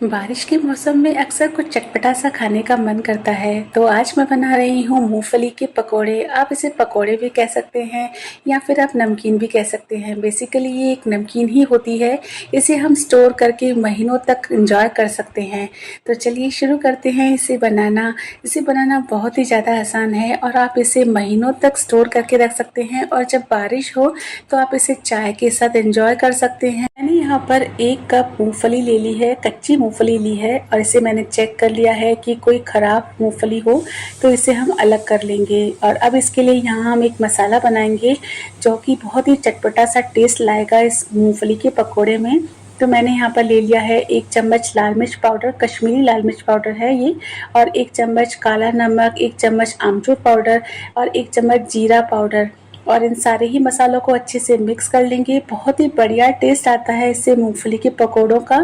बारिश के मौसम में अक्सर कुछ चटपटा सा खाने का मन करता है। तो आज मैं बना रही हूँ मूंगफली के पकोड़े। आप इसे पकोड़े भी कह सकते हैं या फिर आप नमकीन भी कह सकते हैं। बेसिकली ये एक नमकीन ही होती है। इसे हम स्टोर करके महीनों तक एंजॉय कर सकते हैं। तो चलिए शुरू करते हैं इसे बनाना। इसे बनाना बहुत ही ज़्यादा आसान है और आप इसे महीनों तक स्टोर करके रख सकते हैं और जब बारिश हो तो आप इसे चाय के साथ एंजॉय कर सकते हैं। मैंने यहाँ पर 1 कप मूंगफली ले ली है, कच्ची मूंगफली ली है और इसे मैंने चेक कर लिया है कि कोई ख़राब मूंगफली हो तो इसे हम अलग कर लेंगे। और अब इसके लिए यहाँ हम एक मसाला बनाएंगे जो कि बहुत ही चटपटा सा टेस्ट लाएगा इस मूंगफली के पकोड़े में। तो मैंने यहाँ पर ले लिया है 1 चम्मच लाल मिर्च पाउडर, कश्मीरी लाल मिर्च पाउडर है ये, और 1 चम्मच काला नमक, 1 चम्मच आमचूर पाउडर और 1 चम्मच जीरा पाउडर। और इन सारे ही मसालों को अच्छे से मिक्स कर लेंगे। बहुत ही बढ़िया टेस्ट आता है इससे मूंगफली के पकोड़ों का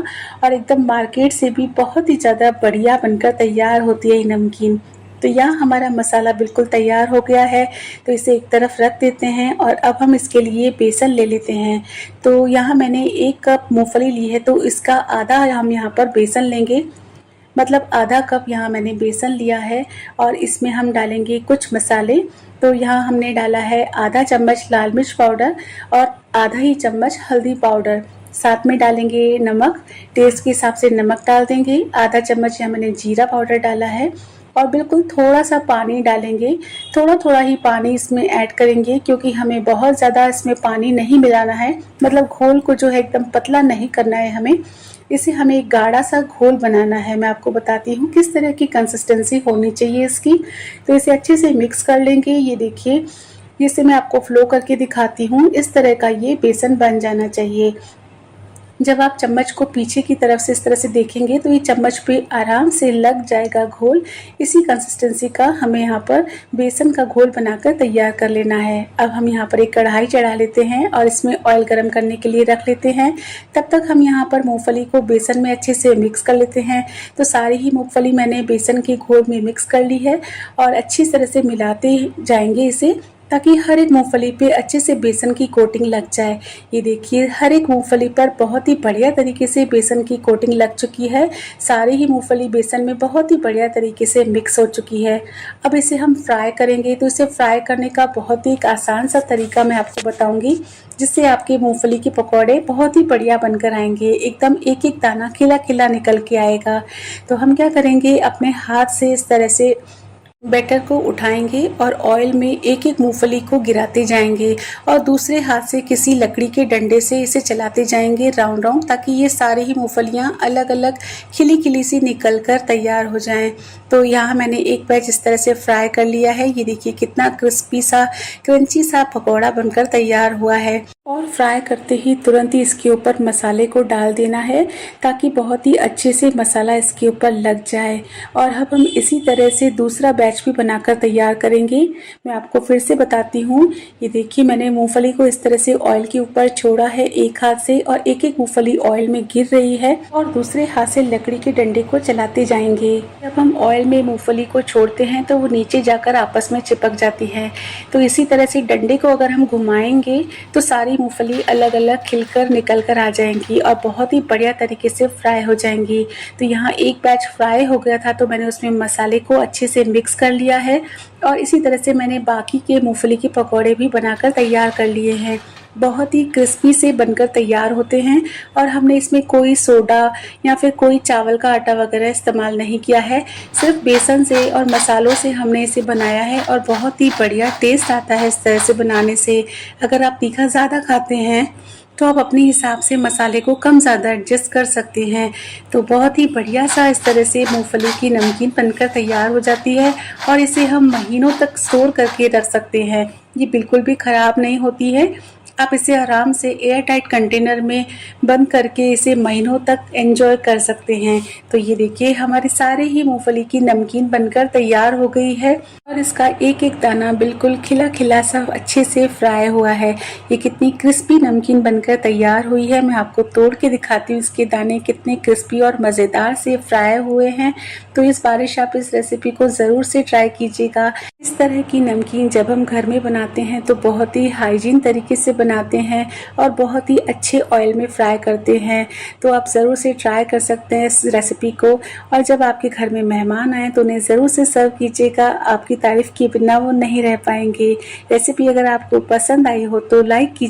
और एकदम मार्केट से भी बहुत ही ज़्यादा बढ़िया बनकर तैयार होती है ये नमकीन। तो यहाँ हमारा मसाला बिल्कुल तैयार हो गया है, तो इसे एक तरफ रख देते हैं और अब हम इसके लिए बेसन ले लेते हैं। तो यहाँ मैंने 1 कप मूंगफली ली है तो इसका आधा हम यहाँ पर बेसन लेंगे, मतलब आधा कप यहाँ मैंने बेसन लिया है। और इसमें हम डालेंगे कुछ मसाले। तो यहाँ हमने डाला है आधा चम्मच लाल मिर्च पाउडर और आधा ही चम्मच हल्दी पाउडर। साथ में डालेंगे नमक, टेस्ट के हिसाब से नमक डाल देंगे। आधा चम्मच यहाँ मैंने जीरा पाउडर डाला है और बिल्कुल थोड़ा सा पानी डालेंगे। थोड़ा थोड़ा ही पानी इसमें ऐड करेंगे क्योंकि हमें बहुत ज़्यादा इसमें पानी नहीं मिलाना है, मतलब घोल को जो है एकदम पतला नहीं करना है हमें। इसे हमें एक गाढ़ा सा घोल बनाना है। मैं आपको बताती हूँ किस तरह की कंसिस्टेंसी होनी चाहिए इसकी। तो इसे अच्छे से मिक्स कर लेंगे। ये देखिए, इसे मैं आपको फ्लो करके दिखाती हूँ। इस तरह का ये बेसन बन जाना चाहिए। जब आप चम्मच को पीछे की तरफ से इस तरह से देखेंगे तो ये चम्मच पे आराम से लग जाएगा घोल। इसी कंसिस्टेंसी का हमें यहाँ पर बेसन का घोल बनाकर तैयार कर लेना है। अब हम यहाँ पर एक कढ़ाई चढ़ा लेते हैं और इसमें ऑयल गरम करने के लिए रख लेते हैं। तब तक हम यहाँ पर मूंगफली को बेसन में अच्छे से मिक्स कर लेते हैं। तो सारी ही मूंगफली मैंने बेसन के घोल में मिक्स कर ली है और अच्छी तरह से मिलाते जाएंगे इसे, ताकि हर एक मूंगफली पे अच्छे से बेसन की कोटिंग लग जाए। ये देखिए, हर एक मूंगफली पर बहुत ही बढ़िया तरीके से बेसन की कोटिंग लग चुकी है। सारी ही मूंगफली बेसन में बहुत ही बढ़िया तरीके से मिक्स हो चुकी है। अब इसे हम फ्राई करेंगे। तो इसे फ्राई करने का बहुत ही एक आसान सा तरीका मैं आपको बताऊंगी, जिससे आपके मूंगफली के पकौड़े बहुत ही बढ़िया बनकर आएंगे। एकदम एक एक दाना खिला खिला निकल के आएगा। तो हम क्या करेंगे, अपने हाथ से इस तरह से बैटर को उठाएंगे और ऑयल में एक एक मूंगफली को गिराते जाएंगे और दूसरे हाथ से किसी लकड़ी के डंडे से इसे चलाते जाएंगे राउंड राउंड, ताकि ये सारी ही मूंगफलियां अलग अलग खिली खिली सी निकल कर तैयार हो जाएं। तो यहाँ मैंने एक बैच इस तरह से फ्राई कर लिया है। ये देखिए कितना क्रिस्पी सा क्रंची सा पकौड़ा बनकर तैयार हुआ है। और फ्राई करते ही तुरंत ही इसके ऊपर मसाले को डाल देना है, ताकि बहुत ही अच्छे से मसाला इसके ऊपर लग जाए। और अब हम इसी तरह से दूसरा बैच भी बनाकर तैयार करेंगे। मैं आपको फिर से बताती हूँ। ये देखिए, मैंने मूंगफली को इस तरह से ऑयल के ऊपर छोड़ा है एक हाथ से और एक एक मूंगफली ऑयल में गिर रही है और दूसरे हाथ से लकड़ी के डंडे को चलाते जाएंगे। जब हम ऑयल में मूंगफली को छोड़ते हैं तो वो नीचे जाकर आपस में चिपक जाती है। तो इसी तरह से डंडे को अगर हम घुमाएंगे तो सारी मूंगफली अलग अलग खिलकर निकल कर आ जाएंगी और बहुत ही बढ़िया तरीके से फ्राई हो जाएंगी। तो यहाँ एक बैच फ्राई हो गया था तो मैंने उसमें मसाले को अच्छे से मिक्स कर लिया है और इसी तरह से मैंने बाकी के मूंगफली के पकौड़े भी बनाकर तैयार कर लिए हैं। बहुत ही क्रिस्पी से बनकर तैयार होते हैं और हमने इसमें कोई सोडा या फिर कोई चावल का आटा वगैरह इस्तेमाल नहीं किया है। सिर्फ बेसन से और मसालों से हमने इसे बनाया है और बहुत ही बढ़िया टेस्ट आता है इस तरह से बनाने से। अगर आप तीखा ज़्यादा खाते हैं तो आप अपने हिसाब से मसाले को कम ज़्यादा एडजस्ट कर सकते हैं। तो बहुत ही बढ़िया सा इस तरह से मूंगफली की नमकीन बनकर तैयार हो जाती है और इसे हम महीनों तक स्टोर करके रख सकते हैं। ये बिल्कुल भी ख़राब नहीं होती है। आप इसे आराम से एयर टाइट कंटेनर में बंद करके इसे महीनों तक एंजॉय कर सकते हैं। तो ये देखिए, हमारी सारे ही मूंगफली की नमकीन बनकर तैयार हो गई है और इसका एक एक दाना बिल्कुल खिला खिला सा अच्छे से फ्राई हुआ है। ये कितनी क्रिस्पी नमकीन बनकर तैयार हुई है, मैं आपको तोड़ के दिखाती हूँ। इसके दाने कितने क्रिस्पी और मज़ेदार से फ्राई हुए हैं। तो इस बारिश आप इस रेसिपी को ज़रूर से ट्राई कीजिएगा। इस तरह की नमकीन जब हम घर में बनाते हैं तो बहुत ही हाइजीन तरीके से बनाते हैं और बहुत ही अच्छे ऑयल में फ्राई करते हैं। तो आप ज़रूर से ट्राई कर सकते हैं इस रेसिपी को, और जब आपके घर में मेहमान आए तो उन्हें ज़रूर से सर्व कीजिएगा। आपकी तारीफ़ किए बिना वो नहीं रह पाएंगे। रेसिपी अगर आपको पसंद आई हो तो लाइक कीजिए।